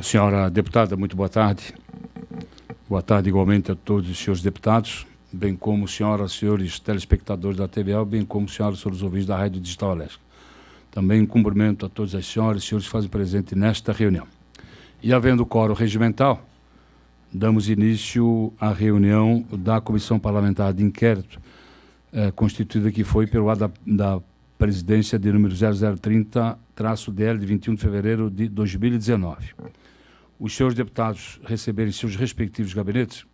Senhora deputada, muito boa tarde. Boa tarde igualmente a todos os senhores deputados, bem como senhoras e senhores telespectadores da TVL, bem como senhoras e senhores ouvintes da Rádio Digital Alesc. Também cumprimento a todas as senhoras e senhores que fazem presente nesta reunião. E havendo quórum regimental, damos início à reunião da Comissão Parlamentar de Inquérito, constituída que foi pelo lado da presidência de número 0030-DL de 21 de fevereiro de 2019. Os senhores deputados receberem seus respectivos gabinetes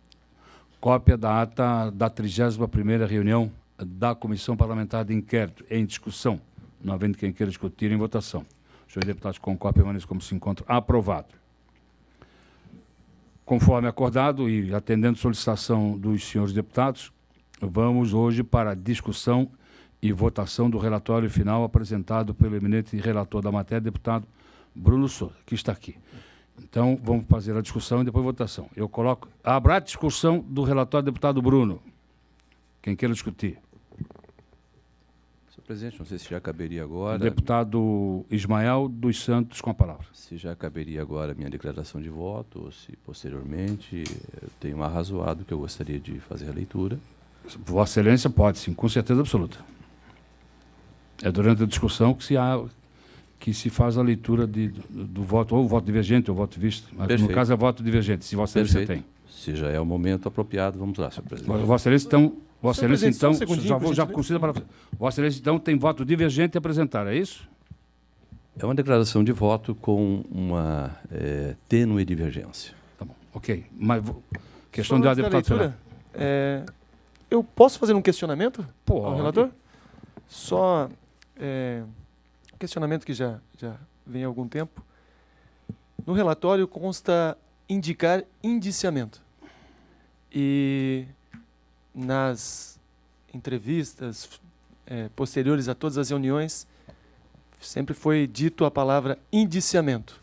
cópia da ata da 31ª reunião da Comissão Parlamentar de Inquérito em discussão, não havendo quem queira discutir em votação. Os senhores deputados com cópia permaneçam como se encontram. Aprovado. Conforme acordado e atendendo solicitação dos senhores deputados, vamos hoje para a discussão e votação do relatório final apresentado pelo eminente relator da matéria, deputado Bruno Souza, que está aqui. Então, vamos fazer a discussão e depois a votação. Eu coloco... Haverá discussão do relatório do deputado Bruno. Quem queira discutir. Senhor presidente, não sei se já caberia agora... Deputado Ismael dos Santos, com a palavra. Se já caberia agora a minha declaração de voto, ou se posteriormente eu tenho um arrazoado que eu gostaria de fazer a leitura. Vossa Excelência pode, sim, com certeza absoluta. É durante a discussão que se faz a leitura do voto, ou voto divergente, ou voto visto. Mas no caso é voto divergente, se Vossa Excelência tem. Se já é o momento apropriado, vamos lá, senhor presidente. Vossa Excelência, então, já considera para... Vossa Excelência, então, tem voto divergente a apresentar, é isso? É uma declaração de voto com uma tênue divergência. Tá bom, ok. Mas questão de deputado leitura, eu posso fazer um questionamento ao relator? Só questionamento que já vem há algum tempo. No relatório consta indicar indiciamento. E nas entrevistas posteriores a todas as reuniões, sempre foi dito a palavra indiciamento.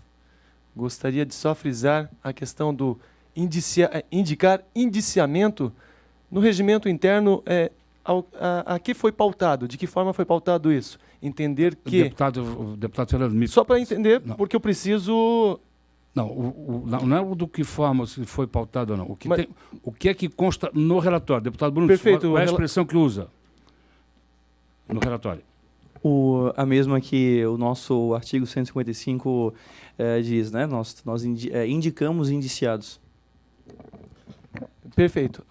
Gostaria de só frisar a questão do indicar indiciamento no regimento interno. A que foi pautado? De que forma foi pautado isso? Entender que... O deputado Fernando... Só para entender, não. Porque eu preciso... Não é o do que forma se foi pautado ou não. O que é que consta no relatório? Deputado Bruno, perfeito, qual é a expressão que usa no relatório? A mesma que o nosso artigo 155 diz, né? Nós indicamos indiciados. Perfeito.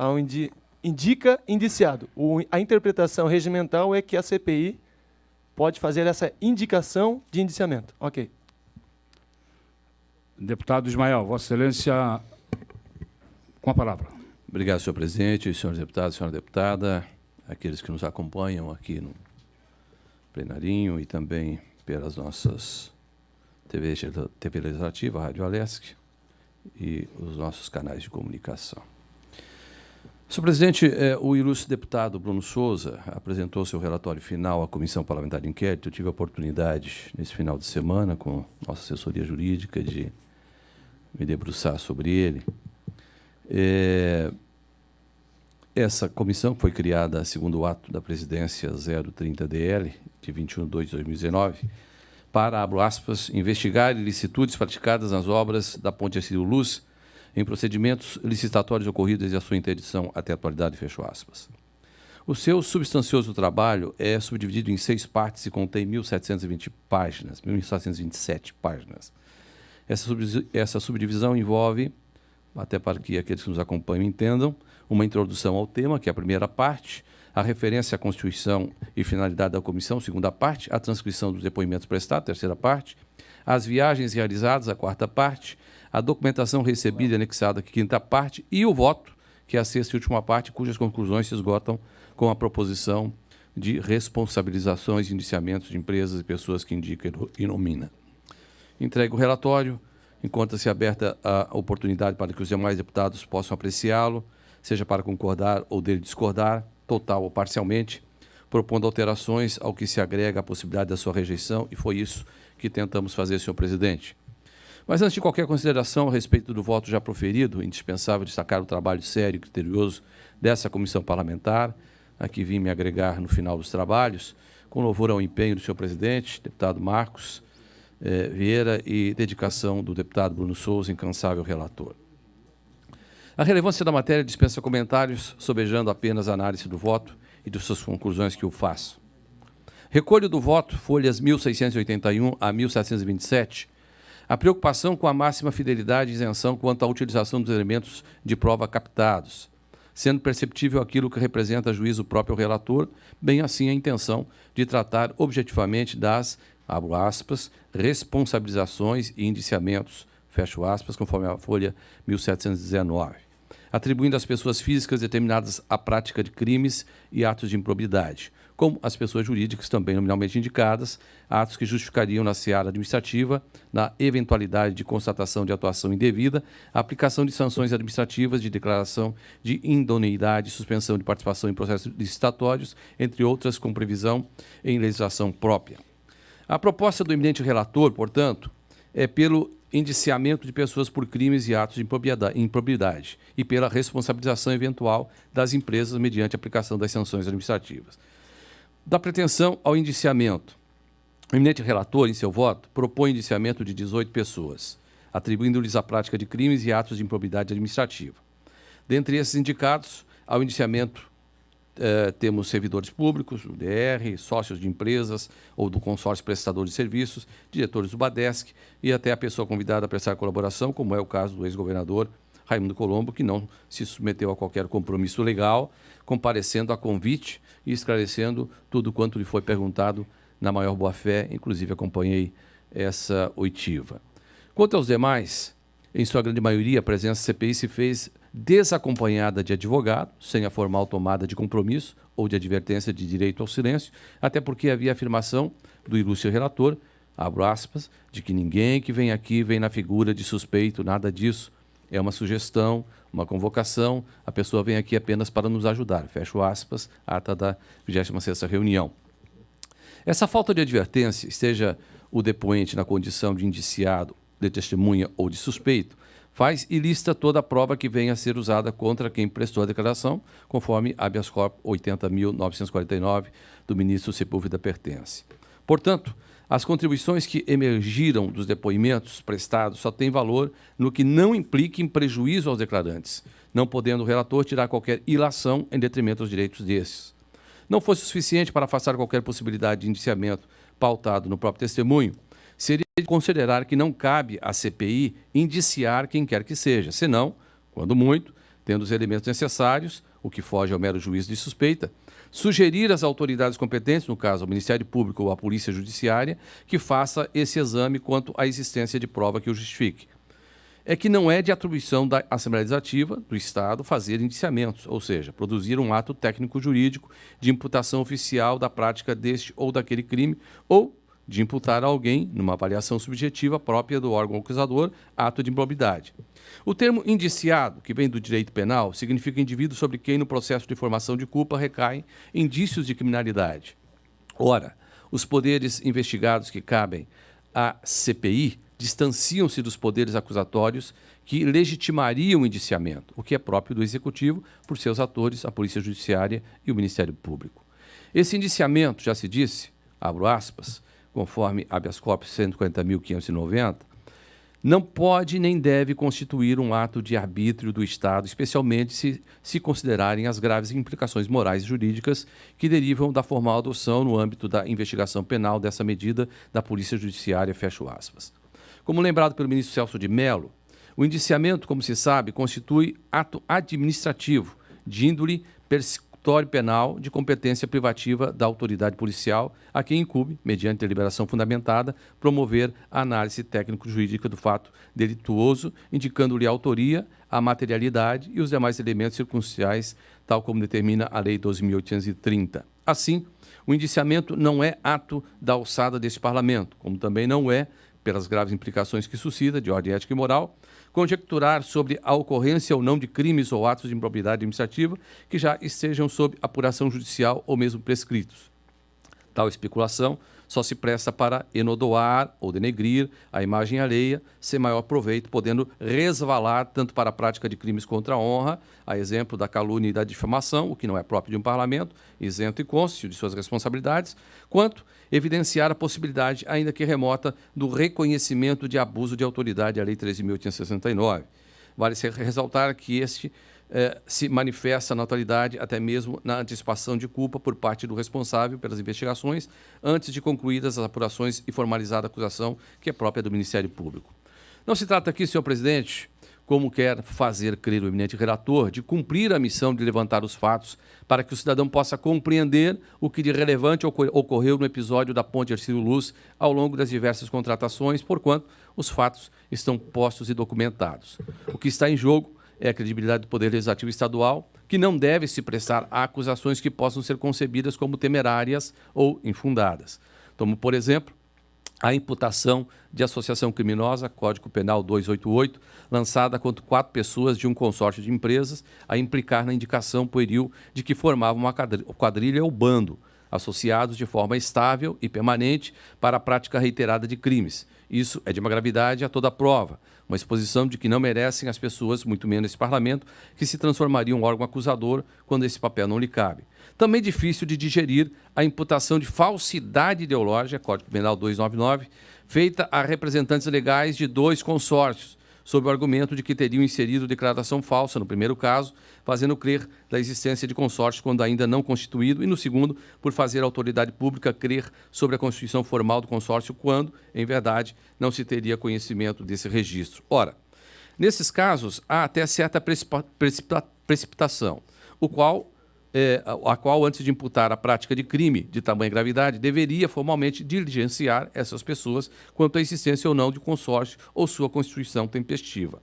Indica indiciado. A interpretação regimental é que a CPI pode fazer essa indicação de indiciamento. Ok. Deputado Ismael, Vossa Excelência, com a palavra. Obrigado, senhor presidente, senhores deputados, senhora deputada, aqueles que nos acompanham aqui no plenarinho e também pelas nossas TV Legislativa, Rádio Alesc e os nossos canais de comunicação. Senhor presidente, o ilustre deputado Bruno Souza apresentou seu relatório final à Comissão Parlamentar de Inquérito. Eu tive a oportunidade, nesse final de semana, com nossa assessoria jurídica, de me debruçar sobre ele. Essa comissão foi criada segundo o ato da presidência 030-DL, de 21/2/2019, para, abro aspas, investigar ilicitudes praticadas nas obras da Ponte Hercílio Luz, em procedimentos licitatórios ocorridos e a sua interdição até a atualidade, fecho aspas. O seu substancioso trabalho é subdividido em 6 partes e contém 1.720 páginas, 1.727 páginas. Essa subdivisão envolve, até para que aqueles que nos acompanham entendam, uma introdução ao tema, que é a primeira parte, a referência à Constituição e finalidade da comissão, segunda parte, a transcrição dos depoimentos prestados, terceira parte, as viagens realizadas, a quarta parte, a documentação recebida e anexada, quinta parte, e o voto, que é a sexta e última parte, cujas conclusões se esgotam com a proposição de responsabilizações e indiciamentos de empresas e pessoas que indica e nomina. Entregue o relatório, encontra-se aberta a oportunidade para que os demais deputados possam apreciá-lo, seja para concordar ou dele discordar, total ou parcialmente, propondo alterações ao que se agrega a possibilidade da sua rejeição, e foi isso que tentamos fazer, senhor presidente. Mas antes de qualquer consideração a respeito do voto já proferido, indispensável destacar o trabalho sério e criterioso dessa comissão parlamentar, a que vim me agregar no final dos trabalhos, com louvor ao empenho do senhor presidente, deputado Marcos, Vieira e dedicação do deputado Bruno Souza, incansável relator. A relevância da matéria dispensa comentários, sobejando apenas a análise do voto e de suas conclusões que o faço. Recolho do voto, folhas 1681 a 1727, a preocupação com a máxima fidelidade e isenção quanto à utilização dos elementos de prova captados, sendo perceptível aquilo que representa a juízo próprio relator, bem assim a intenção de tratar objetivamente das, abro aspas, responsabilizações e indiciamentos, fecho aspas, conforme a folha 1719, atribuindo às pessoas físicas determinadas a prática de crimes e atos de improbidade, como as pessoas jurídicas também nominalmente indicadas, atos que justificariam na seara administrativa, na eventualidade de constatação de atuação indevida, a aplicação de sanções administrativas, de declaração de idoneidade, suspensão de participação em processos licitatórios, entre outras, com previsão em legislação própria. A proposta do eminente relator, portanto, é pelo indiciamento de pessoas por crimes e atos de improbidade e pela responsabilização eventual das empresas mediante a aplicação das sanções administrativas. Da pretensão ao indiciamento, o eminente relator, em seu voto, propõe indiciamento de 18 pessoas, atribuindo-lhes a prática de crimes e atos de improbidade administrativa. Dentre esses indicados, ao indiciamento temos servidores públicos, o DR, sócios de empresas ou do consórcio prestador de serviços, diretores do Badesc e até a pessoa convidada a prestar colaboração, como é o caso do ex-governador Raimundo Colombo, que não se submeteu a qualquer compromisso legal, comparecendo a convite e esclarecendo tudo quanto lhe foi perguntado na maior boa-fé, inclusive acompanhei essa oitiva. Quanto aos demais, em sua grande maioria, a presença CPI se fez desacompanhada de advogado, sem a formal tomada de compromisso ou de advertência de direito ao silêncio, até porque havia afirmação do ilustre relator, abro aspas, de que ninguém que vem aqui vem na figura de suspeito, nada disso. É uma sugestão, uma convocação, a pessoa vem aqui apenas para nos ajudar, fecho aspas, ata da 26ª reunião. Essa falta de advertência, esteja o depoente na condição de indiciado, de testemunha ou de suspeito, faz ilícita toda a prova que venha a ser usada contra quem prestou a declaração, conforme habeas corpus 80.949 do ministro Sepúlveda pertence. Portanto, as contribuições que emergiram dos depoimentos prestados só têm valor no que não implique em prejuízo aos declarantes, não podendo o relator tirar qualquer ilação em detrimento dos direitos desses. Não fosse suficiente para afastar qualquer possibilidade de indiciamento pautado no próprio testemunho, seria de considerar que não cabe à CPI indiciar quem quer que seja, senão, quando muito, tendo os elementos necessários, o que foge ao mero juízo de suspeita, sugerir às autoridades competentes, no caso ao Ministério Público ou à Polícia Judiciária, que faça esse exame quanto à existência de prova que o justifique. É que não é de atribuição da Assembleia Legislativa do Estado fazer indiciamentos, ou seja, produzir um ato técnico-jurídico de imputação oficial da prática deste ou daquele crime, ou de imputar a alguém, numa avaliação subjetiva própria do órgão acusador, ato de improbidade. O termo indiciado, que vem do direito penal, significa indivíduo sobre quem, no processo de formação de culpa, recaem indícios de criminalidade. Ora, os poderes investigados que cabem à CPI distanciam-se dos poderes acusatórios que legitimariam o indiciamento, o que é próprio do Executivo, por seus atores, a Polícia Judiciária e o Ministério Público. Esse indiciamento, já se disse, abro aspas, conforme habeas corpus 140.590, não pode nem deve constituir um ato de arbítrio do Estado, especialmente se considerarem as graves implicações morais e jurídicas que derivam da formal adoção no âmbito da investigação penal dessa medida da Polícia Judiciária, fecho aspas. Como lembrado pelo ministro Celso de Mello, o indiciamento, como se sabe, constitui ato administrativo de índole persecutório penal de competência privativa da autoridade policial, a quem incumbe, mediante deliberação fundamentada, promover a análise técnico-jurídica do fato delituoso, indicando-lhe a autoria, a materialidade e os demais elementos circunstanciais, tal como determina a Lei 12.830. Assim, o indiciamento não é ato da alçada deste Parlamento, como também não é, pelas graves implicações que suscita, de ordem ética e moral, conjecturar sobre a ocorrência ou não de crimes ou atos de improbidade administrativa que já estejam sob apuração judicial ou mesmo prescritos. Tal especulação só se presta para enodoar ou denegrir a imagem alheia, sem maior proveito, podendo resvalar tanto para a prática de crimes contra a honra, a exemplo da calúnia e da difamação, o que não é próprio de um parlamento, isento e cônscio de suas responsabilidades, quanto evidenciar a possibilidade, ainda que remota, do reconhecimento de abuso de autoridade, a Lei 13.869. Vale ressaltar que este se manifesta na atualidade até mesmo na antecipação de culpa por parte do responsável pelas investigações, antes de concluídas as apurações e formalizada a acusação, que é própria do Ministério Público. Não se trata aqui, senhor presidente, como quer fazer crer o eminente relator, de cumprir a missão de levantar os fatos para que o cidadão possa compreender o que de relevante ocorreu no episódio da Ponte Hercílio Luz ao longo das diversas contratações, porquanto os fatos estão postos e documentados. O que está em jogo é a credibilidade do Poder Legislativo Estadual, que não deve se prestar a acusações que possam ser concebidas como temerárias ou infundadas. Tomo, por exemplo, a imputação de associação criminosa, Código Penal 288, lançada contra 4 pessoas de um consórcio de empresas, a implicar na indicação pueril de que formavam uma quadrilha ou bando, associados de forma estável e permanente para a prática reiterada de crimes. Isso é de uma gravidade a toda prova, uma exposição de que não merecem as pessoas, muito menos esse parlamento, que se transformaria em um órgão acusador quando esse papel não lhe cabe. Também difícil de digerir a imputação de falsidade ideológica, Código Penal 299, feita a representantes legais de 2 consórcios, sob o argumento de que teriam inserido declaração falsa no primeiro caso, fazendo crer da existência de consórcio quando ainda não constituído, e no segundo, por fazer a autoridade pública crer sobre a constituição formal do consórcio quando, em verdade, não se teria conhecimento desse registro. Ora, nesses casos, há até certa precipitação, a qual, antes de imputar a prática de crime de tamanha gravidade, deveria formalmente diligenciar essas pessoas quanto à existência ou não de consórcio ou sua constituição tempestiva.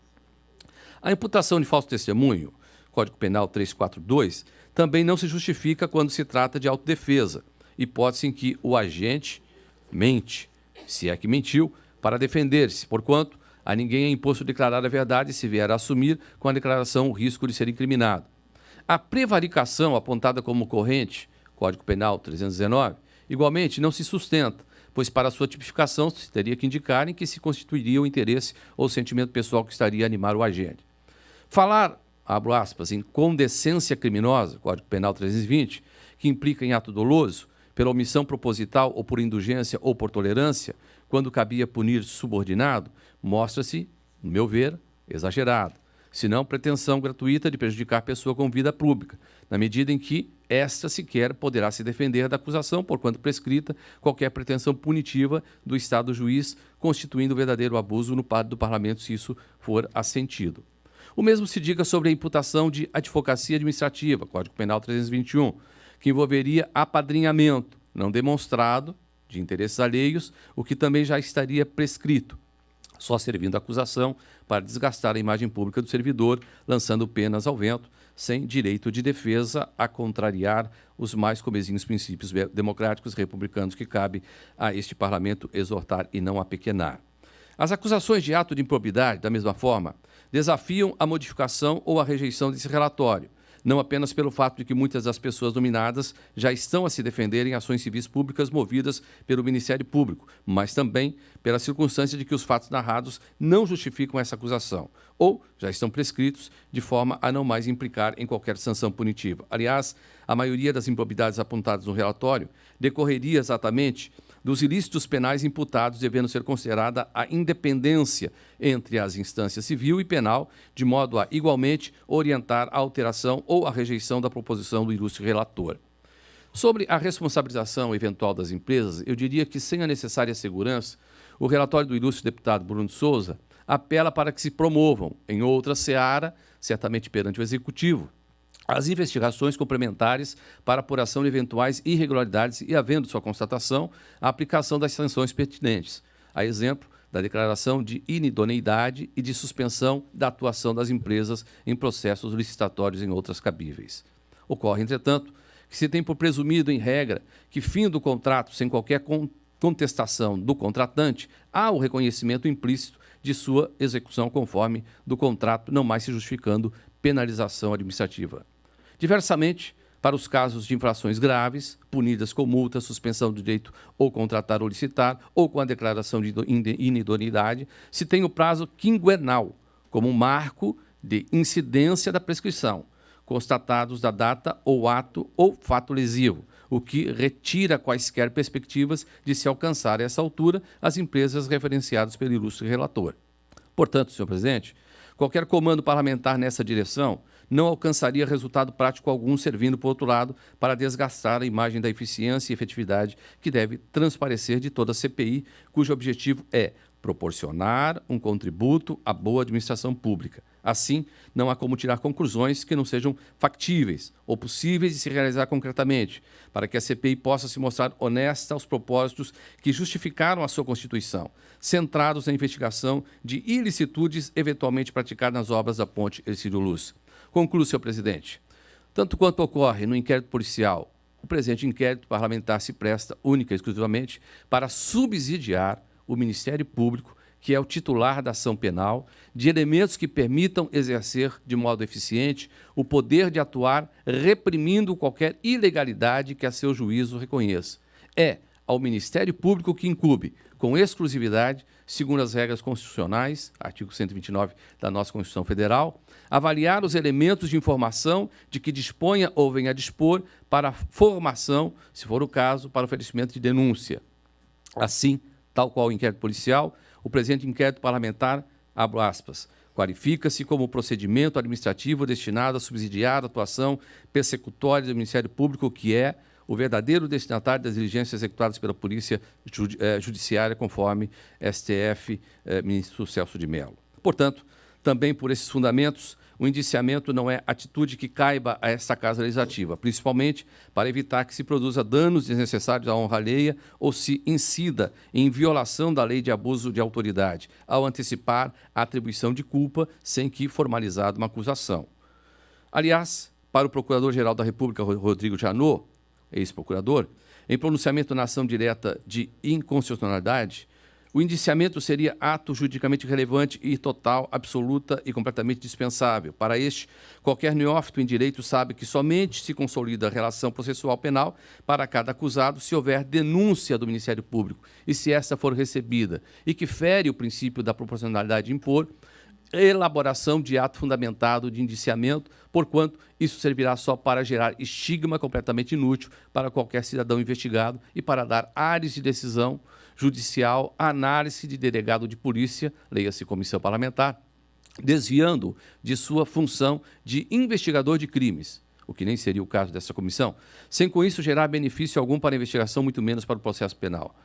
A imputação de falso testemunho, Código Penal 342, também não se justifica quando se trata de autodefesa, hipótese em que o agente mente, se é que mentiu, para defender-se, porquanto a ninguém é imposto declarar a verdade se vier a assumir com a declaração o risco de ser incriminado. A prevaricação apontada como corrente, Código Penal 319, igualmente não se sustenta, pois para sua tipificação se teria que indicar em que se constituiria o interesse ou sentimento pessoal que estaria a animar o agente. Falar, abro aspas, em condescência criminosa, Código Penal 320, que implica em ato doloso, pela omissão proposital ou por indulgência ou por tolerância, quando cabia punir subordinado, mostra-se, no meu ver, exagerado, senão pretensão gratuita de prejudicar a pessoa com vida pública, na medida em que esta sequer poderá se defender da acusação, porquanto prescrita qualquer pretensão punitiva do Estado juiz, constituindo verdadeiro abuso no pátio do Parlamento, se isso for assentido. O mesmo se diga sobre a imputação de advocacia administrativa, Código Penal 321, que envolveria apadrinhamento não demonstrado de interesses alheios, o que também já estaria prescrito, só servindo a acusação para desgastar a imagem pública do servidor, lançando penas ao vento, sem direito de defesa, a contrariar os mais comezinhos princípios democráticos republicanos que cabe a este parlamento exortar e não apequenar. As acusações de ato de improbidade, da mesma forma, desafiam a modificação ou a rejeição desse relatório, não apenas pelo fato de que muitas das pessoas nominadas já estão a se defender em ações civis públicas movidas pelo Ministério Público, mas também pela circunstância de que os fatos narrados não justificam essa acusação, ou já estão prescritos de forma a não mais implicar em qualquer sanção punitiva. Aliás, a maioria das improbidades apontadas no relatório decorreria exatamente dos ilícitos penais imputados, devendo ser considerada a independência entre as instâncias civil e penal, de modo a, igualmente, orientar a alteração ou a rejeição da proposição do ilustre relator. Sobre a responsabilização eventual das empresas, eu diria que, sem a necessária segurança, o relatório do ilustre deputado Bruno de Souza apela para que se promovam, em outra seara, certamente perante o Executivo, as investigações complementares para apuração de eventuais irregularidades e, havendo sua constatação, a aplicação das sanções pertinentes, a exemplo da declaração de inidoneidade e de suspensão da atuação das empresas em processos licitatórios em outras cabíveis. Ocorre, entretanto, que se tem por presumido, em regra, que, fim do contrato sem qualquer contestação do contratante, há o reconhecimento implícito de sua execução conforme do contrato, não mais se justificando penalização administrativa. Diversamente, para os casos de infrações graves, punidas com multa, suspensão do direito ou contratar ou licitar, ou com a declaração de inidoneidade, se tem o prazo quinquenal, como um marco de incidência da prescrição, constatados da data ou ato ou fato lesivo, o que retira quaisquer perspectivas de se alcançar a essa altura as empresas referenciadas pelo ilustre relator. Portanto, senhor presidente, qualquer comando parlamentar nessa direção não alcançaria resultado prático algum, servindo, por outro lado, para desgastar a imagem da eficiência e efetividade que deve transparecer de toda a CPI, cujo objetivo é proporcionar um contributo à boa administração pública. Assim, não há como tirar conclusões que não sejam factíveis ou possíveis de se realizar concretamente, para que a CPI possa se mostrar honesta aos propósitos que justificaram a sua constituição, centrados na investigação de ilicitudes eventualmente praticadas nas obras da ponte Hercílio Luz. Concluo, senhor presidente. Tanto quanto ocorre no inquérito policial, o presente inquérito parlamentar se presta única e exclusivamente para subsidiar o Ministério Público, que é o titular da ação penal, de elementos que permitam exercer de modo eficiente o poder de atuar reprimindo qualquer ilegalidade que a seu juízo reconheça. É ao Ministério Público que incumbe, com exclusividade, segundo as regras constitucionais, artigo 129 da nossa Constituição Federal, avaliar os elementos de informação de que disponha ou venha a dispor para formação, se for o caso, para oferecimento de denúncia. Assim, tal qual o inquérito policial, o presente inquérito parlamentar, abro aspas, qualifica-se como procedimento administrativo destinado a subsidiar a atuação persecutória do Ministério Público, que é o verdadeiro destinatário das diligências executadas pela Polícia Judiciária, conforme STF, ministro Celso de Mello. Portanto, também por esses fundamentos, o indiciamento não é atitude que caiba a esta Casa Legislativa, principalmente para evitar que se produza danos desnecessários à honra alheia ou se incida em violação da lei de abuso de autoridade, ao antecipar a atribuição de culpa sem que formalizada uma acusação. Aliás, para o Procurador-Geral da República, Rodrigo Janot, ex-procurador, em pronunciamento na ação direta de inconstitucionalidade, o indiciamento seria ato juridicamente relevante e total, absoluta e completamente dispensável. Para este, qualquer neófito em direito sabe que somente se consolida a relação processual penal para cada acusado se houver denúncia do Ministério Público e se esta for recebida, e que fere o princípio da proporcionalidade de impor elaboração de ato fundamentado de indiciamento, porquanto isso servirá só para gerar estigma completamente inútil para qualquer cidadão investigado e para dar ares de decisão judicial à análise de delegado de polícia, leia-se comissão parlamentar, desviando de sua função de investigador de crimes, o que nem seria o caso dessa comissão, sem com isso gerar benefício algum para a investigação, muito menos para o processo penal.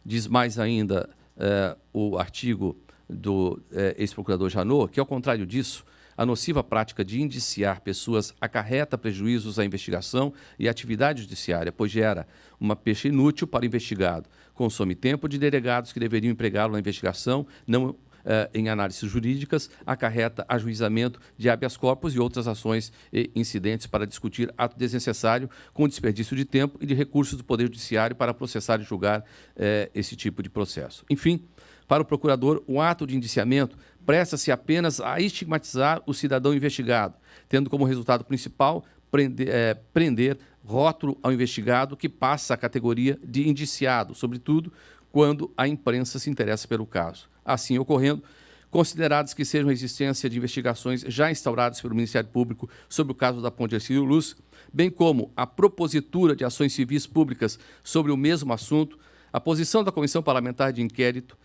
Diz mais ainda o artigo do ex-procurador Janot, que, ao contrário disso, a nociva prática de indiciar pessoas acarreta prejuízos à investigação e à atividade judiciária, pois gera uma pecha inútil para o investigado, consome tempo de delegados que deveriam empregá-lo na investigação, não em análises jurídicas, acarreta ajuizamento de habeas corpus e outras ações e incidentes para discutir ato desnecessário com desperdício de tempo e de recursos do Poder Judiciário para processar e julgar esse tipo de processo. Enfim, para o procurador, o ato de indiciamento presta-se apenas a estigmatizar o cidadão investigado, tendo como resultado principal prender rótulo ao investigado que passa a categoria de indiciado, sobretudo quando a imprensa se interessa pelo caso. Assim ocorrendo, considerados que sejam a existência de investigações já instauradas pelo Ministério Público sobre o caso da ponte Hercílio Luz, bem como a propositura de ações civis públicas sobre o mesmo assunto, a posição da Comissão Parlamentar de Inquérito,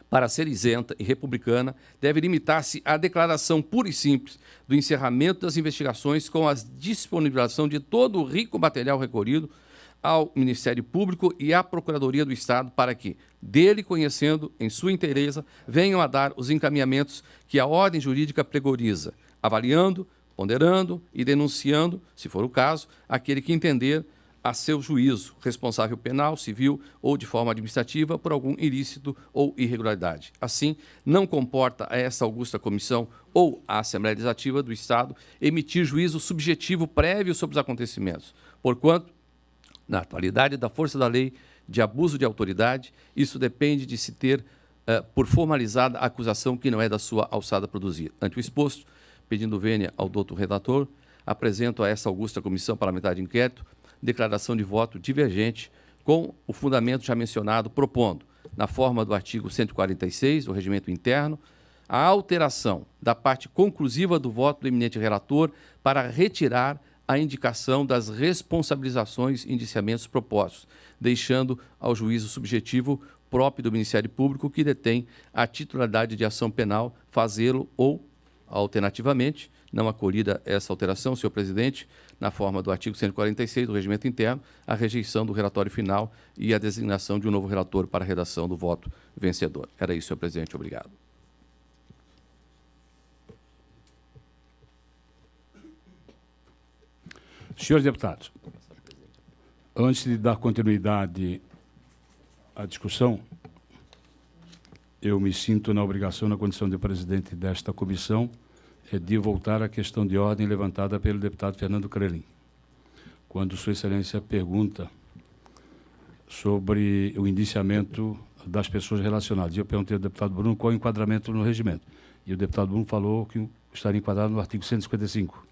para ser isenta e republicana, deve limitar-se à declaração pura e simples do encerramento das investigações com a disponibilização de todo o rico material recolhido ao Ministério Público e à Procuradoria do Estado para que, dele conhecendo em sua inteireza, venham a dar os encaminhamentos que a ordem jurídica preconiza, avaliando, ponderando e denunciando, se for o caso, aquele que entender a seu juízo, responsável penal, civil ou de forma administrativa por algum ilícito ou irregularidade. Assim, não comporta a essa augusta comissão ou a Assembleia Legislativa do Estado emitir juízo subjetivo prévio sobre os acontecimentos, porquanto, na atualidade da força da lei de abuso de autoridade, isso depende de se ter por formalizada a acusação que não é da sua alçada produzir. Ante o exposto, pedindo vênia ao doutor redator, apresento a essa augusta Comissão Parlamentar de Inquérito declaração de voto divergente com o fundamento já mencionado, propondo, na forma do artigo 146 do Regimento Interno, a alteração da parte conclusiva do voto do eminente relator para retirar a indicação das responsabilizações e indiciamentos propostos, deixando ao juízo subjetivo próprio do Ministério Público, que detém a titularidade de ação penal, fazê-lo ou, alternativamente, não acolhida essa alteração, senhor presidente, na forma do artigo 146 do Regimento Interno, a rejeição do relatório final e a designação de um novo relator para a redação do voto vencedor. Era isso, senhor presidente. Obrigado. Senhores deputados, antes de dar continuidade à discussão, eu me sinto na obrigação, na condição de presidente desta comissão, de voltar à questão de ordem levantada pelo deputado Fernando Crelin. Quando Sua Excelência pergunta sobre o indiciamento das pessoas relacionadas. Eu perguntei ao deputado Bruno qual é o enquadramento no regimento. E o deputado Bruno falou que estaria enquadrado no artigo 155.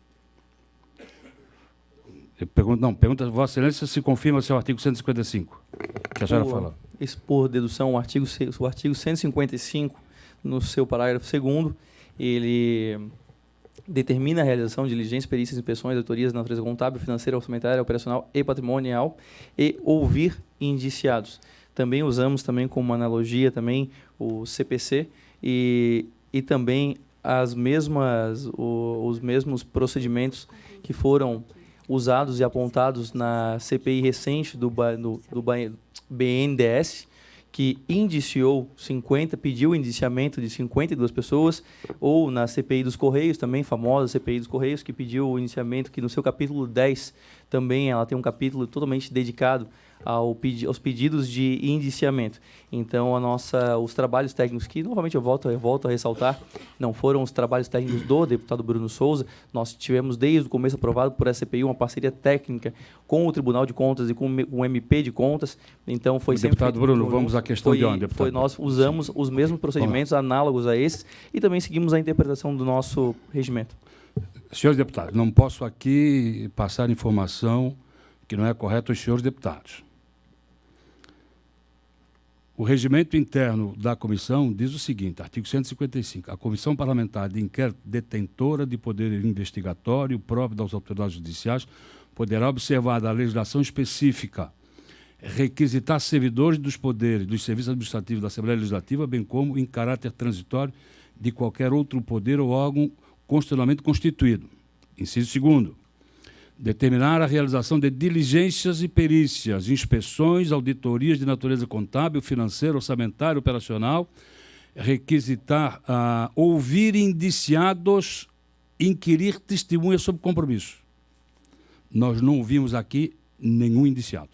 Eu pergunto, pergunta a Vossa Excelência se confirma se é o artigo 155. Que a senhora fala. Por dedução, o artigo 155, no seu parágrafo 2º, ele determina a realização de diligências, perícias, inspeções, auditorias de natureza contábil, financeira, orçamentária, operacional e patrimonial e ouvir indiciados. Também usamos também como analogia também o CPC e também os mesmos procedimentos que foram usados e apontados na CPI recente do BNDES, que pediu o indiciamento de 52 pessoas, ou na CPI dos Correios, também famosa CPI dos Correios, que pediu o indiciamento, que no seu capítulo 10 também ela tem um capítulo totalmente dedicado aos pedidos de indiciamento. Então, os trabalhos técnicos, que novamente eu volto a ressaltar, não foram os trabalhos técnicos do deputado Bruno Souza. Nós tivemos desde o começo aprovado por essa CPI uma parceria técnica com o Tribunal de Contas e com o MP de Contas. Então, foi sempre... Deputado Bruno, vamos à questão de ordem, deputado. Nós usamos os mesmos procedimentos análogos a esses e também seguimos a interpretação do nosso regimento. Senhores deputados, não posso aqui passar informação que não é correta aos senhores deputados. O regimento interno da comissão diz o seguinte, artigo 155, a comissão parlamentar de inquérito detentora de poder investigatório próprio das autoridades judiciais poderá observar da legislação específica, requisitar servidores dos poderes, dos serviços administrativos da Assembleia Legislativa, bem como em caráter transitório de qualquer outro poder ou órgão constitucionalmente constituído. Inciso 2º. Determinar a realização de diligências e perícias, inspeções, auditorias de natureza contábil, financeira, orçamentária, operacional, requisitar, ouvir indiciados, inquirir testemunhas sob compromisso. Nós não ouvimos aqui nenhum indiciado.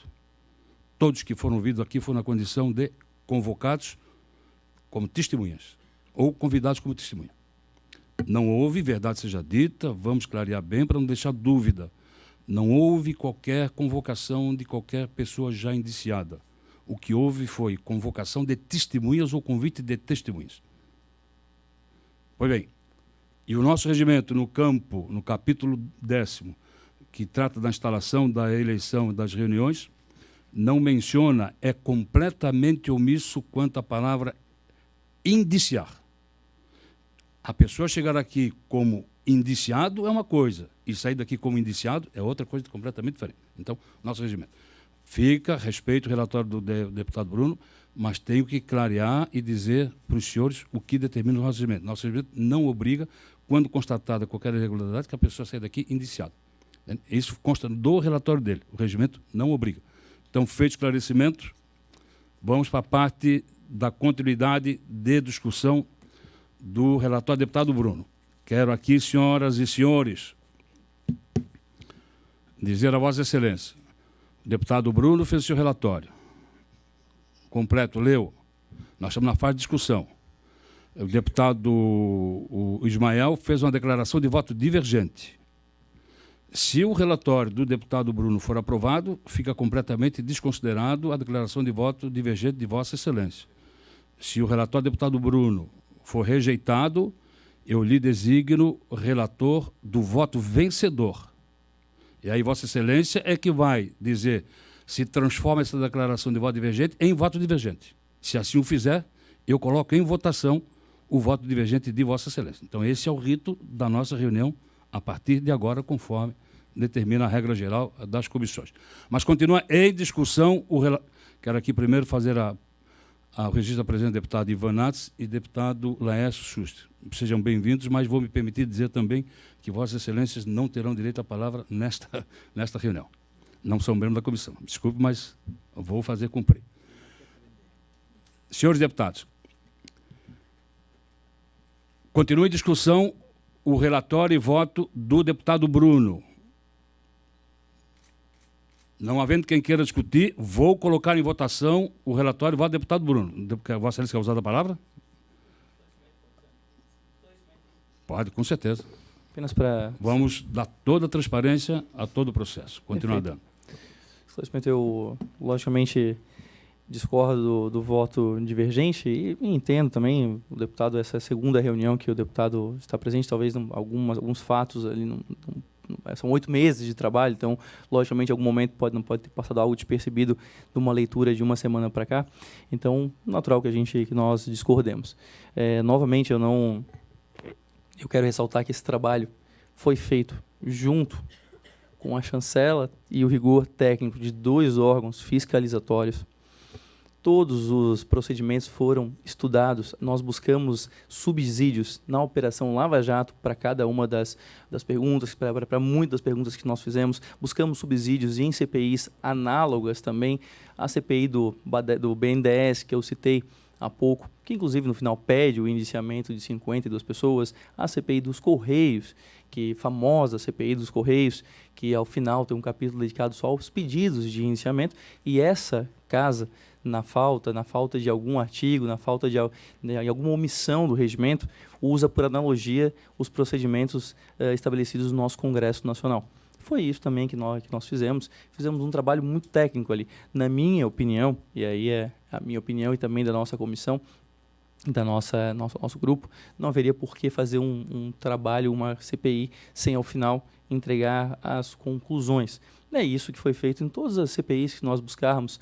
Todos que foram ouvidos aqui foram na condição de convocados como testemunhas ou convidados como testemunha. Não houve, verdade seja dita, vamos clarear bem para não deixar dúvida. Não houve qualquer convocação de qualquer pessoa já indiciada. O que houve foi convocação de testemunhas ou convite de testemunhas. Pois bem, e o nosso regimento no capítulo 10º, que trata da instalação, da eleição das reuniões, não menciona, é completamente omisso quanto à palavra indiciar. A pessoa chegar aqui como indiciado é uma coisa, e sair daqui como indiciado é outra coisa completamente diferente. Então, nosso regimento. Fica, respeito o relatório do deputado Bruno, mas tenho que clarear e dizer para os senhores o que determina o nosso regimento. Nosso regimento não obriga, quando constatada qualquer irregularidade, que a pessoa saia daqui indiciada. Isso consta do relatório dele. O regimento não obriga. Então, feito o esclarecimento, vamos para a parte da continuidade de discussão do relatório do deputado Bruno. Quero aqui, senhoras e senhores, dizer a Vossa Excelência, o deputado Bruno fez o seu relatório. Completo, leu. Nós estamos na fase de discussão. O deputado Ismael fez uma declaração de voto divergente. Se o relatório do deputado Bruno for aprovado, fica completamente desconsiderado a declaração de voto divergente de Vossa Excelência. Se o relatório do deputado Bruno for rejeitado, eu lhe designo relator do voto vencedor. E aí Vossa Excelência é que vai dizer se transforma essa declaração de voto divergente em voto divergente. Se assim o fizer, eu coloco em votação o voto divergente de Vossa Excelência. Então, esse é o rito da nossa reunião a partir de agora, conforme determina a regra geral das comissões. Mas continua em discussão o relatório. Quero aqui primeiro fazer o registro da presença do deputado Ivan Nats e deputado Laércio Schuster. Sejam bem-vindos, mas vou me permitir dizer também que Vossas Excelências não terão direito à palavra nesta reunião. Não são membros da comissão. Desculpe, mas vou fazer cumprir. Senhores deputados, continua em discussão o relatório e voto do deputado Bruno. Não havendo quem queira discutir, vou colocar em votação o relatório e voto do deputado Bruno. Vossa Excelência quer usar a palavra? Pode, com certeza. Apenas para... Vamos dar toda a transparência a todo o processo. Continuar dando. Esclarecimento, eu, logicamente, discordo do voto divergente e entendo também, o deputado, essa segunda reunião que o deputado está presente, talvez alguns fatos ali são 8 meses de trabalho, então, logicamente, em algum momento não pode ter passado algo despercebido de uma leitura de uma semana para cá. Então, natural que nós discordemos. Novamente, eu quero ressaltar que esse trabalho foi feito junto com a chancela e o rigor técnico de 2 órgãos fiscalizatórios. Todos os procedimentos foram estudados. Nós buscamos subsídios na Operação Lava Jato para cada uma das perguntas, para muitas das perguntas que nós fizemos. Buscamos subsídios em CPIs análogas também. A CPI do BNDES, que eu citei há pouco, que inclusive no final pede o indiciamento de 52 pessoas. A CPI dos Correios, famosa CPI dos Correios, que ao final tem um capítulo dedicado só aos pedidos de indiciamento. E essa casa, na falta de algum artigo, na falta de alguma omissão do regimento, usa por analogia os procedimentos estabelecidos no nosso Congresso Nacional. Foi isso também que nós fizemos. Fizemos um trabalho muito técnico ali. Na minha opinião, e aí é a minha opinião e também da nossa comissão, nosso grupo, não haveria por que fazer um trabalho, uma CPI, sem ao final entregar as conclusões. É isso que foi feito em todas as CPIs que nós buscáramos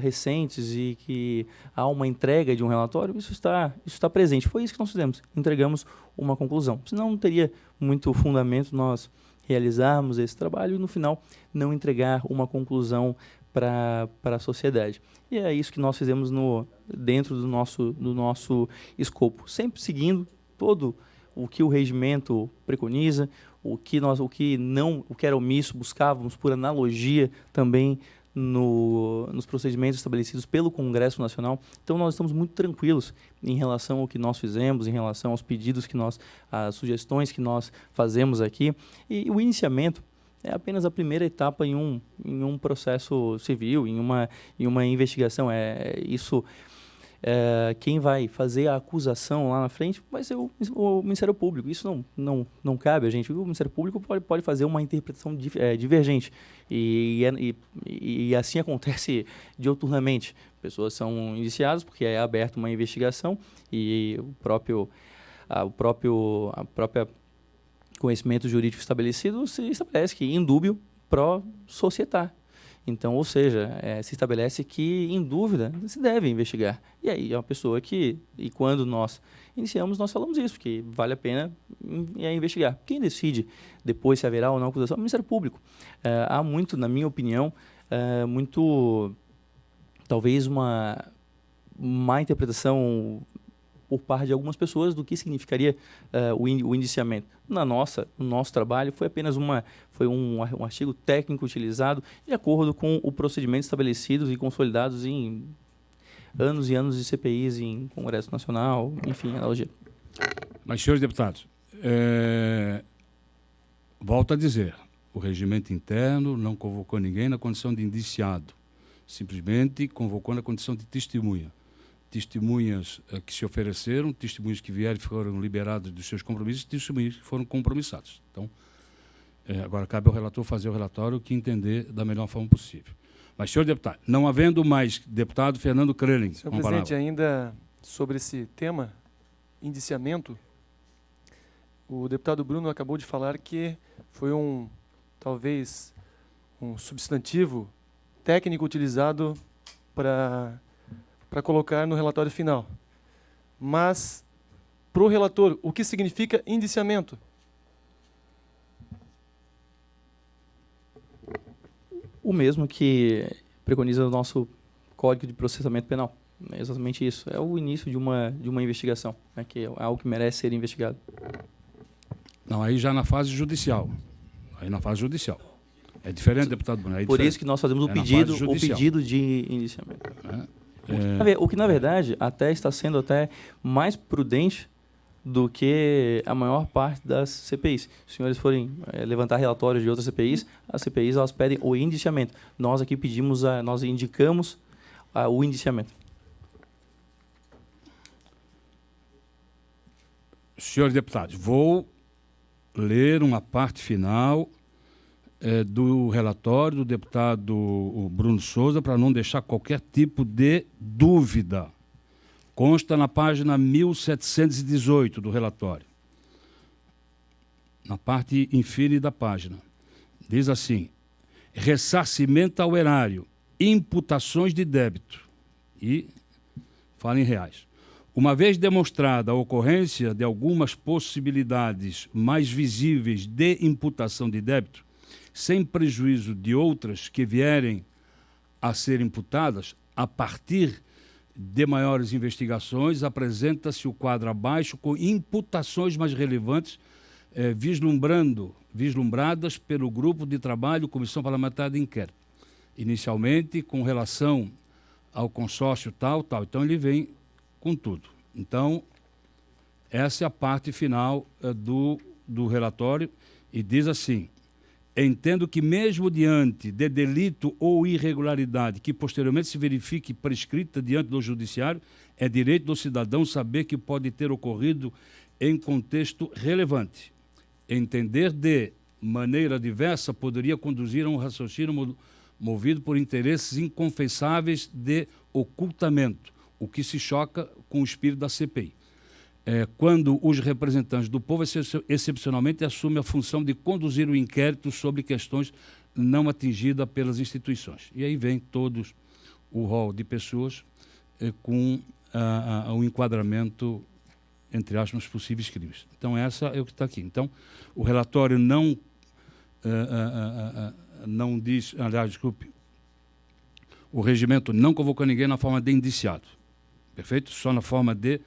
recentes e que há uma entrega de um relatório, isso está presente. Foi isso que nós fizemos, entregamos uma conclusão. Senão não teria muito fundamento nós realizarmos esse trabalho e no final não entregar uma conclusão para a sociedade. E é isso que nós fizemos dentro do nosso escopo, sempre seguindo todo o que o regimento preconiza, o que era omisso, buscávamos por analogia também nos procedimentos estabelecidos pelo Congresso Nacional. Então nós estamos muito tranquilos em relação ao que nós fizemos, em relação aos pedidos as sugestões que nós fazemos aqui. E o indiciamento é apenas a primeira etapa em um processo civil, em uma investigação. Quem vai fazer a acusação lá na frente vai ser o Ministério Público. Isso não cabe a gente. O Ministério Público pode fazer uma interpretação divergente. E assim acontece diuturnamente. Pessoas são indiciadas porque é aberta uma investigação e a própria conhecimento jurídico estabelecido se estabelece que indúbio pro societar. Então, ou seja, se estabelece que, em dúvida, se deve investigar. E aí é uma pessoa e quando nós iniciamos, nós falamos isso, que vale a pena investigar. Quem decide depois se haverá ou não acusação é o Ministério Público. Há muito, na minha opinião, talvez uma má interpretação por parte de algumas pessoas do que significaria o indiciamento. No nosso trabalho foi apenas um artigo técnico utilizado de acordo com o procedimento estabelecidos e consolidados em anos e anos de CPIs em Congresso Nacional, enfim, analogia. Mas, senhores deputados, volto a dizer, o regimento interno não convocou ninguém na condição de indiciado, simplesmente convocou na condição de testemunha. Testemunhas que se ofereceram, testemunhas que vieram e foram liberados dos seus compromissos, testemunhas que foram compromissados. Então, agora cabe ao relator fazer o relatório que entender da melhor forma possível. Mas, senhor deputado, não havendo mais deputado Fernando Krelin. Senhor presidente, ainda sobre esse tema, indiciamento, O deputado Bruno acabou de falar que foi talvez um substantivo técnico utilizado para colocar no relatório final. Mas, para o relator, o que significa indiciamento? O mesmo que preconiza o nosso Código de Processamento Penal. É exatamente isso. É o início de uma investigação, né, que é algo que merece ser investigado. Não, aí já na fase judicial. Aí na fase judicial. É diferente, deputado Bruno. Por isso que nós fazemos o pedido de indiciamento. O que, na verdade, até está sendo até mais prudente do que a maior parte das CPIs. Se os senhores forem levantar relatórios de outras CPIs, as CPIs elas pedem o indiciamento. Nós aqui nós indicamos o indiciamento. Senhores deputados, vou ler uma parte final do relatório do deputado Bruno Souza para não deixar qualquer tipo de dúvida. Consta na página 1718 do relatório. Na parte inferior da página. Diz assim: ressarcimento ao erário, imputações de débito. E fala em reais. Uma vez demonstrada a ocorrência de algumas possibilidades mais visíveis de imputação de débito, sem prejuízo de outras que vierem a ser imputadas, a partir de maiores investigações, apresenta-se o quadro abaixo com imputações mais relevantes, vislumbradas pelo Grupo de Trabalho Comissão Parlamentar de Inquérito. Inicialmente, com relação ao consórcio tal. Então, ele vem com tudo. Então, essa é a parte final do relatório e diz assim: entendo que mesmo diante de delito ou irregularidade que posteriormente se verifique prescrita diante do judiciário, é direito do cidadão saber que pode ter ocorrido em contexto relevante. Entender de maneira diversa poderia conduzir a um raciocínio movido por interesses inconfessáveis de ocultamento, o que se choca com o espírito da CPI. Quando os representantes do povo excepcionalmente assumem a função de conduzir o inquérito sobre questões não atingidas pelas instituições. E aí vem todos o rol de pessoas com o enquadramento, entre aspas, nos possíveis crimes. Então, essa é o que está aqui. Então, o relatório não diz, aliás, desculpe, o regimento não convocou ninguém na forma de indiciado. Perfeito? Só na forma de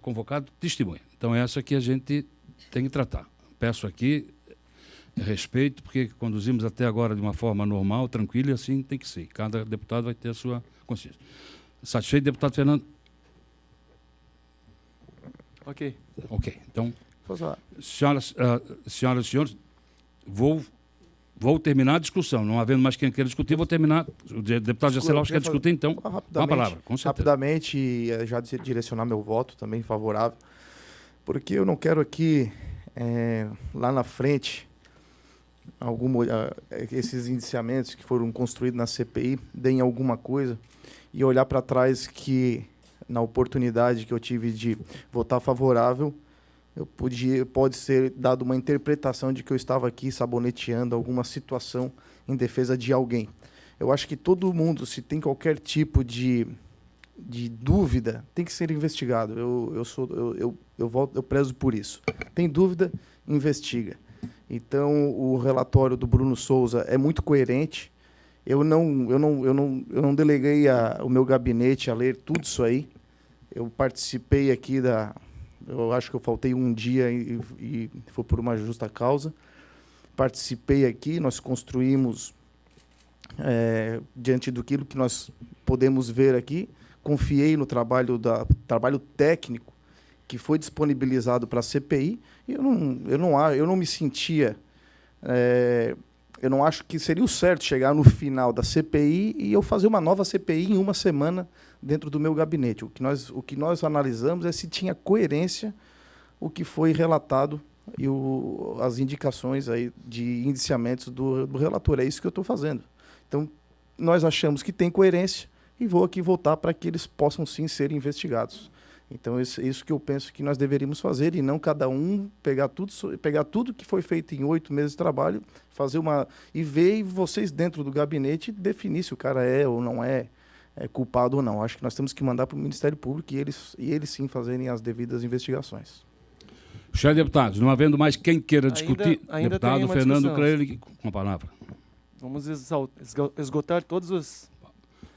convocado testemunha. Então, essa que a gente tem que tratar. Peço aqui respeito, porque conduzimos até agora de uma forma normal, tranquila, e assim tem que ser. Cada deputado vai ter a sua consciência. Satisfeito, deputado Fernando? Ok. Ok. Então, senhoras e senhores, vou terminar a discussão. Não havendo mais quem queira discutir, vou terminar. O deputado Jacelau quer discutir, então, com a palavra. Com certeza. Rapidamente, já direcionar meu voto também favorável, porque eu não quero aqui, lá na frente, esses indiciamentos que foram construídos na CPI deem alguma coisa e olhar para trás que, na oportunidade que eu tive de votar favorável, pode ser dado uma interpretação de que eu estava aqui saboneteando alguma situação em defesa de alguém. Eu acho que todo mundo, se tem qualquer tipo de dúvida, tem que ser investigado. Eu prezo por isso. Tem dúvida, investiga. Então, o relatório do Bruno Souza é muito coerente. Eu não deleguei o meu gabinete a ler tudo isso aí. Eu participei aqui eu acho que eu faltei um dia e foi por uma justa causa. Participei aqui, nós construímos diante daquilo que nós podemos ver aqui. Confiei no trabalho técnico que foi disponibilizado para a CPI. E eu não me sentia... eu não acho que seria o certo chegar no final da CPI e eu fazer uma nova CPI em uma semana dentro do meu gabinete. O que nós analisamos é se tinha coerência o que foi relatado e as indicações aí de indiciamentos do relator. É isso que eu estou fazendo. Então, nós achamos que tem coerência e vou aqui votar para que eles possam sim ser investigados. Então, isso que eu penso que nós deveríamos fazer, e não cada um pegar tudo que foi feito em 8 meses de trabalho, fazer e ver, e vocês dentro do gabinete definir se o cara é ou não é culpado ou não. Acho que nós temos que mandar para o Ministério Público e eles sim fazerem as devidas investigações. Senhores deputados, não havendo mais quem queira discutir, ainda deputado tem uma Fernando discussão. Creile, com a palavra. Vamos esgotar todos os...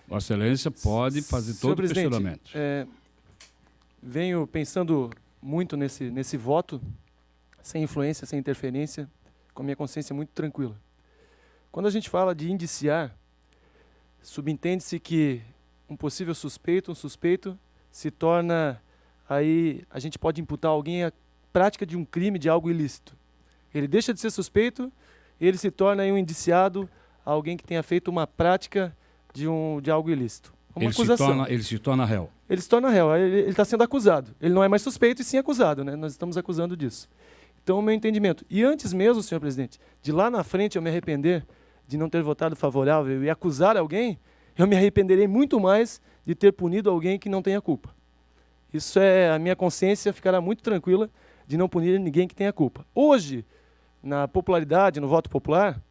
Vossa Excelência pode fazer Senhor todo o presidente, questionamento. venho pensando muito nesse voto, sem influência, sem interferência, com a minha consciência muito tranquila. Quando a gente fala de indiciar, subentende-se que um possível suspeito, se torna, aí a gente pode imputar alguém a prática de um crime, de algo ilícito. Ele deixa de ser suspeito, ele se torna aí um indiciado, alguém que tenha feito uma prática de algo ilícito. Uma acusação. Ele se torna réu. Ele se torna réu, ele está sendo acusado. Ele não é mais suspeito e sim acusado, né? Nós estamos acusando disso. Então, o meu entendimento. E antes mesmo, senhor presidente, de lá na frente eu me arrepender de não ter votado favorável e acusar alguém, eu me arrependerei muito mais de ter punido alguém que não tenha culpa. Isso a minha consciência ficará muito tranquila de não punir ninguém que tenha culpa. Hoje, na popularidade, no voto popular,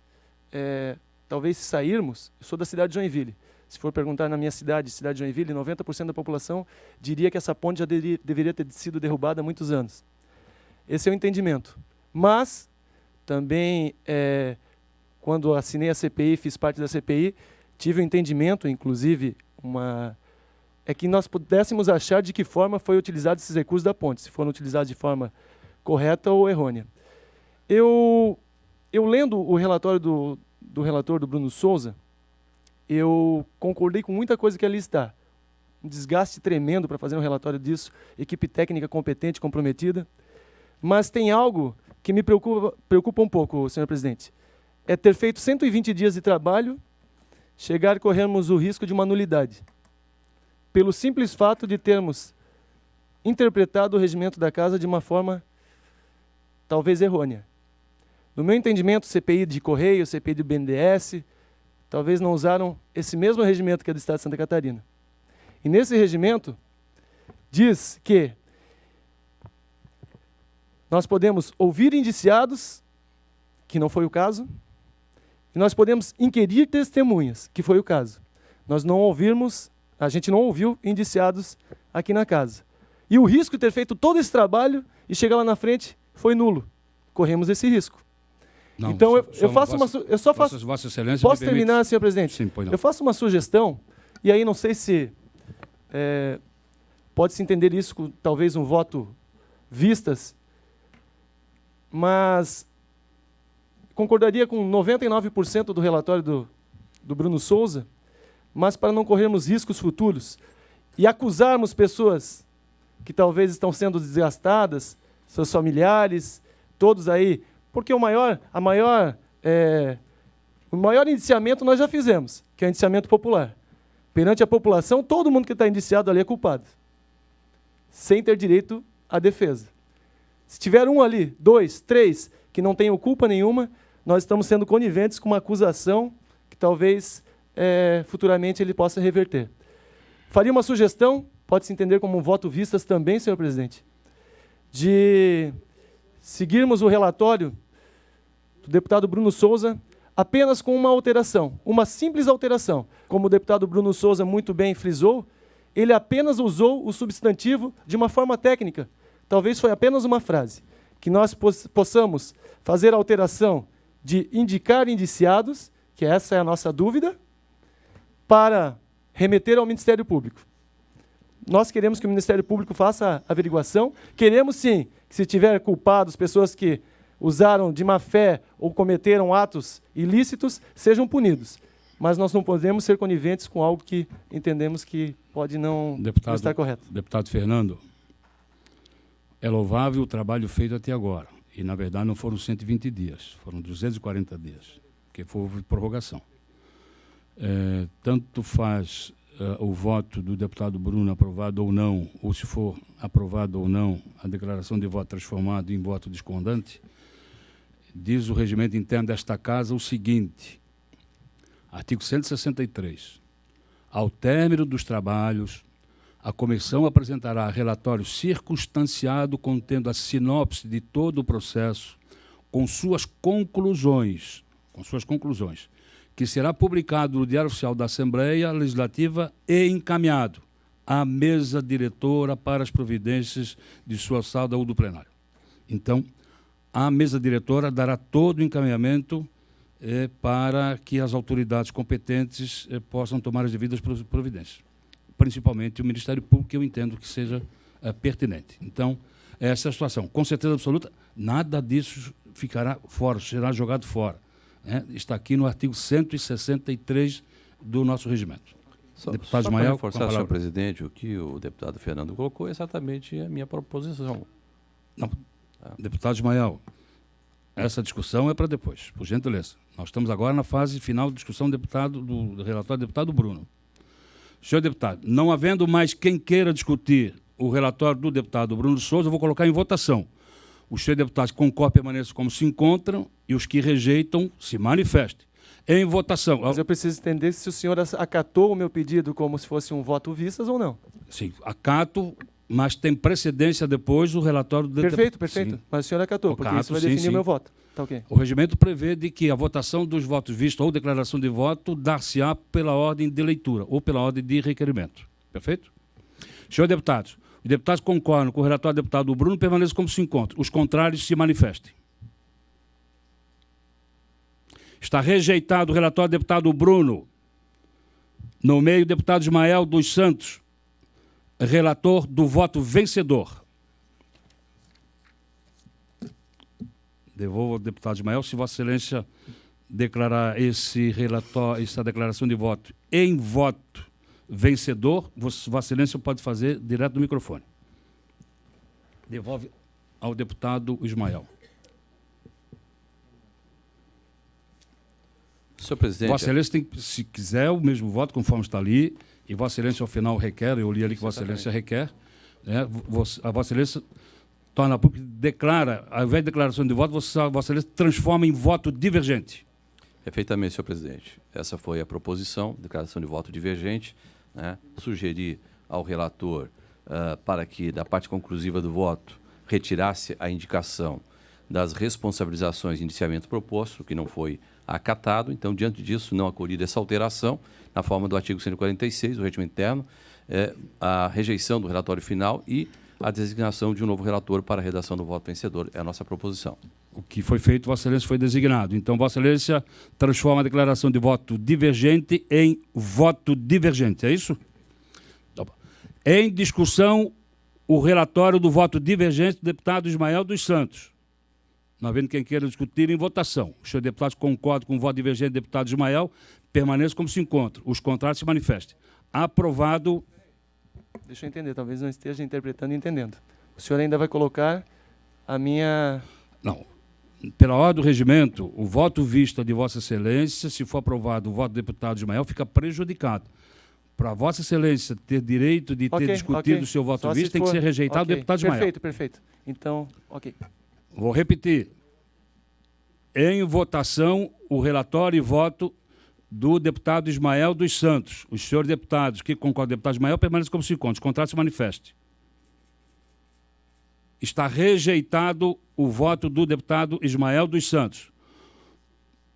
talvez se sairmos, eu sou da cidade de Joinville. Se for perguntar na minha cidade de Joinville, 90% da população diria que essa ponte já deveria ter sido derrubada há muitos anos. Esse é o entendimento. Mas, também, quando assinei a CPI, fiz parte da CPI, tive um entendimento, inclusive, que nós pudéssemos achar de que forma foi utilizado esses recursos da ponte, se foram utilizados de forma correta ou errônea. Eu lendo o relatório do relator, do Bruno Souza, eu concordei com muita coisa que ali está. Um desgaste tremendo para fazer um relatório disso, equipe técnica competente, comprometida. Mas tem algo que me preocupa um pouco, senhor presidente. É ter feito 120 dias de trabalho, chegar e corrermos o risco de uma nulidade. Pelo simples fato de termos interpretado o regimento da casa de uma forma talvez errônea. No meu entendimento, CPI de Correio, CPI do BNDES, talvez não usaram esse mesmo regimento que é do Estado de Santa Catarina. E nesse regimento, diz que nós podemos ouvir indiciados, que não foi o caso, e nós podemos inquirir testemunhas, que foi o caso. A gente não ouviu indiciados aqui na casa. E o risco de ter feito todo esse trabalho e chegar lá na frente foi nulo. Corremos esse risco. Não, então, eu faço uma... Eu só faço... Vossa Excelência, posso terminar, senhor presidente? Sim, pois não. Eu faço uma sugestão, e aí não sei se pode-se entender isso com talvez um voto vistas, mas concordaria com 99% do relatório do Bruno Souza, mas para não corrermos riscos futuros e acusarmos pessoas que talvez estão sendo desgastadas, seus familiares, todos aí, porque o maior indiciamento nós já fizemos, que é o indiciamento popular. Perante a população, todo mundo que está indiciado ali é culpado, sem ter direito à defesa. Se tiver um ali, 2, 3, que não tenham culpa nenhuma, nós estamos sendo coniventes com uma acusação que talvez futuramente ele possa reverter. Faria uma sugestão, pode-se entender como um voto vistas também, senhor presidente, de seguirmos o relatório do deputado Bruno Souza apenas com uma alteração, uma simples alteração. Como o deputado Bruno Souza muito bem frisou, ele apenas usou o substantivo de uma forma técnica. Talvez foi apenas uma frase. Que nós possamos fazer a alteração de indicar indiciados, que essa é a nossa dúvida, para remeter ao Ministério Público. Nós queremos que o Ministério Público faça a averiguação. Queremos, sim, que se tiver culpados, pessoas que usaram de má fé ou cometeram atos ilícitos, sejam punidos. Mas nós não podemos ser coniventes com algo que entendemos que pode não estar correto. Deputado Fernando, é louvável o trabalho feito até agora. E, na verdade, não foram 120 dias, foram 240 dias, porque houve prorrogação. Tanto faz o voto do deputado Bruno aprovado ou não, ou se for aprovado ou não a declaração de voto transformado em voto discordante, diz o regimento interno desta casa o seguinte, artigo 163, ao término dos trabalhos, A comissão apresentará relatório circunstanciado contendo a sinopse de todo o processo, com suas conclusões, que será publicado no Diário Oficial da Assembleia Legislativa e encaminhado à mesa diretora para as providências de sua salda ou do plenário. Então, a mesa diretora dará todo o encaminhamento para que as autoridades competentes possam tomar as devidas providências, principalmente o Ministério Público, que eu entendo que seja pertinente. Então, essa é a situação. Com certeza absoluta, nada disso ficará fora, será jogado fora. Está aqui no artigo 163 do nosso regimento. Deputado Ismael, para reforçar, senhor presidente, o que o deputado Fernando colocou é exatamente a minha proposição. Não, deputado Ismael, essa discussão é para depois, por gentileza. Nós estamos agora na fase final de discussão do relatório do deputado Bruno. Senhor deputado, não havendo mais quem queira discutir o relatório do deputado Bruno Souza, eu vou colocar em votação. Os senhores deputados que concordam permaneçam como se encontram e os que rejeitam se manifestem. Em votação. Mas eu preciso entender se o senhor acatou o meu pedido como se fosse um voto vistas ou não. Sim, acato, mas tem precedência depois o relatório do deputado. Perfeito. Sim. Mas o senhor acatou, porque isso vai definir o meu voto. Tá, okay. O regimento prevê de que a votação dos votos vistos ou declaração de voto dar-se-á pela ordem de leitura ou pela ordem de requerimento. Perfeito? Senhores deputados, os deputados concordam com o relatório do deputado Bruno permaneçam como se encontram. Os contrários se manifestem. Está rejeitado o relatório do deputado Bruno. No meio, o deputado Ismael dos Santos, relator do voto vencedor. Devolvo ao deputado Ismael, se Vossa Excelência declarar essa declaração de voto em voto vencedor, Vossa Excelência pode fazer direto no microfone. Devolve ao deputado Ismael. Senhor presidente... Vossa Excelência tem, se quiser, o mesmo voto, conforme está ali, e Vossa Excelência, ao final, requer, eu li ali que Vossa Excelência requer, né, a Vossa Excelência torna público, declara, ao invés de declaração de voto, Vossa Excelência transforma em voto divergente. Perfeitamente, senhor presidente. Essa foi a proposição, declaração de voto divergente, né? Sugeri ao relator para que, da parte conclusiva do voto, retirasse a indicação das responsabilizações de indiciamento proposto, que não foi acatado. Então, diante disso, não acolhida essa alteração, na forma do artigo 146 do regimento interno, a rejeição do relatório final e a designação de um novo relator para a redação do voto vencedor. É a nossa proposição. O que foi feito, Vossa Excelência foi designado. Então, Vossa Excelência transforma a declaração de voto divergente em voto divergente. É isso? Em discussão, o relatório do voto divergente do deputado Ismael dos Santos. Não havendo quem queira discutir, em votação. Os senhores deputados concordam com o voto divergente do deputado Ismael, permaneçam como se encontram. Os contrários se manifestem. Aprovado. Deixa eu entender, talvez não esteja interpretando e entendendo. O senhor ainda vai colocar a minha... Não. Pela ordem do regimento, o voto vista de Vossa Excelência, se for aprovado o voto do deputado Ismael, fica prejudicado. Para Vossa Excelência ter direito de ter discutido o seu voto visto, tem que ser rejeitado o deputado Ismael. Perfeito. Então, ok. Vou repetir. Em votação, o relatório e voto do deputado Ismael dos Santos. Os senhores deputados que concordam com o deputado Ismael permanecem como se encontram. Os contrários se manifestem. Está rejeitado o voto do deputado Ismael dos Santos.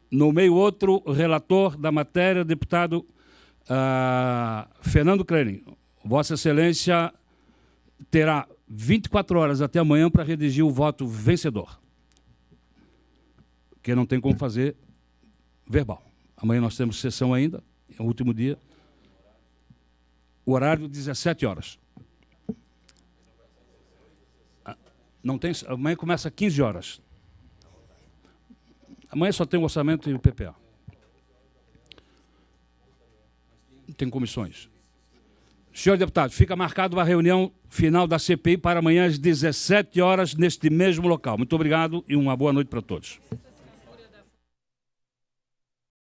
No meio outro, relator da matéria, deputado Fernando Klein. Vossa Excelência terá 24 horas até amanhã para redigir o voto vencedor. Que não tem como fazer verbal. Amanhã nós temos sessão ainda, é o último dia. O horário 17 horas. Não tem, amanhã começa às 15 horas. Amanhã só tem o orçamento e o PPA. Tem comissões. Senhor deputado, fica marcado a reunião final da CPI para amanhã às 17 horas neste mesmo local. Muito obrigado e uma boa noite para todos.